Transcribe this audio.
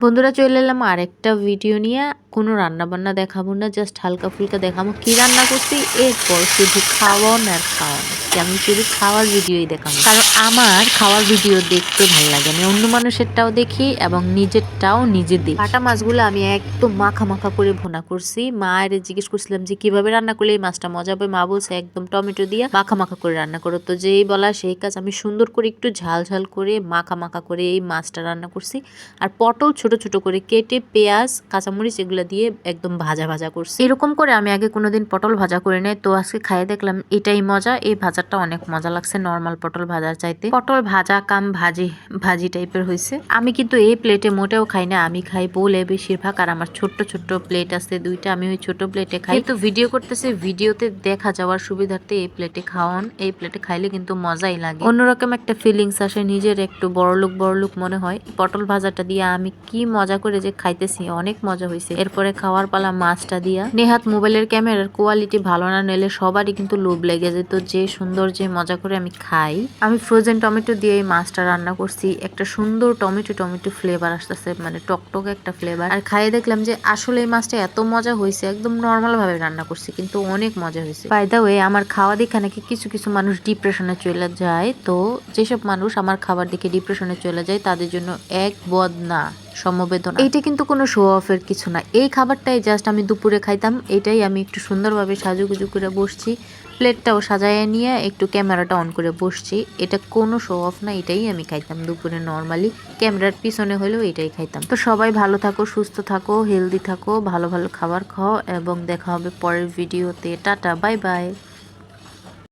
বন্ধুরা চলে এলাম আরেকটা ভিডিও নিয়ে। কোনো রান্না বান্না দেখাবো না, জাস্ট হালকা ফুলকা দেখাবো কি রান্না করছি। এরপর শুধু খাওয়ান আর খাওয়ান, আমি শুধু খাওয়ার ভিডিওই দেখাবো, কারণ আমার খাওয়ার ভিডিও দেখতে ভালো লাগে। আমি অন্য মানুষেরটাও দেখি এবং নিজেরটাও নিজে দেখি। কাটা মাছগুলো আমি একদম মাখা মাখা করে ভুনা করছি। মায়ের জিজ্ঞেস করছিলাম যে কিভাবে রান্না করলে এই মাছটা মজা হবে। মা বলছে একদম টমেটো দিয়ে মাখা মাখা করে রান্না করো। তো যেই বলা সেই কাজ, আমি সুন্দর করে একটু ঝাল ঝাল করে মাখা মাখা করে এই মাছটা রান্না করছি। আর পটল ছোট ছোট করে কেটে পেঁয়াজ কাঁচামরিচ এগুলো দিয়ে একদম ভাজা ভাজা করছি। এরকম করে আমি আগে কোনোদিন পটল ভাজা করে নাই, তো আজকে খাইয়ে দেখলাম এটাই মজা। এই ভাজাটা অনেক মজা লাগছে নর্মাল পটল ভাজার চাইতে। পটল ভাজা কাম ভাজি ভাজি টাইপের হয়েছে। আমি কিন্তু এই প্লেটে মোটেও খাই না, আমি খাই বলে বেশিরভাগ। আর আমার ছোট্ট ছোট্ট প্লেট আছে দুইটা, আমি ওই ছোট প্লেটে খাই। তো ভিডিও করতেছে, ভিডিওতে দেখা যাওয়ার সুবিধার্থে এই প্লেটে খাওয়ান। এই প্লেটে খাইলে কিন্তু মজাই লাগে, অন্যরকম একটা ফিলিংস আসে, নিজের একটু বড়লোক মনে হয়। পটল ভাজাটা দিয়ে আমি কি মজা করে যে খাইতেছি, অনেক মজা হয়েছে। এরপরে খাওয়ার পালা মাছটা দিয়া। নেহাত মোবাইলের ক্যামেরার কোয়ালিটি ভালো না নিলে সবারই কিন্তু লোভ লেগে যেত, যে সুন্দর যে মজা করে আমি খাই। আমি ফ্রোজেন টমেটো দিয়ে এই মাছটা রান্না করছি। একটা সুন্দর টমেটো ফ্লেভার আসতেছে, মানে টকটক একটা ফ্লেভার। আর খাইয়ে দেখলাম যে আসলে এই মাছটা এত মজা হয়েছে, একদম নর্মাল ভাবে রান্না করছি কিন্তু অনেক মজা হয়েছে। বাই দা ওয়ে, আমার খাওয়া দেখে নাকি কিছু কিছু মানুষ ডিপ্রেশনে চলে যায়। তো যেসব মানুষ আমার খাবার দেখে ডিপ্রেশনে চলে যায় তাদের জন্য এক বদনা সমবেদনা। এইটা কিন্তু কোনো শো অফের কিছু না। এই খাবারটাই জাস্ট আমি দুপুরে খাইতাম। এটাই আমি একটু সুন্দরভাবে সাজুগুজু করে বসছি, প্লেটটাও সাজায় নিয়ে একটু ক্যামেরাটা অন করে বসছি। এটা কোনো শো অফ না, এটাই আমি খাইতাম দুপুরে নর্মালি। ক্যামেরার পিছনে হলেও এটাই খাইতাম। তো সবাই ভালো থাকো, সুস্থ থাকো, হেলদি থাকো, ভালো ভালো খাবার খাও এবং দেখা হবে পরের ভিডিওতে। Tata, bye bye.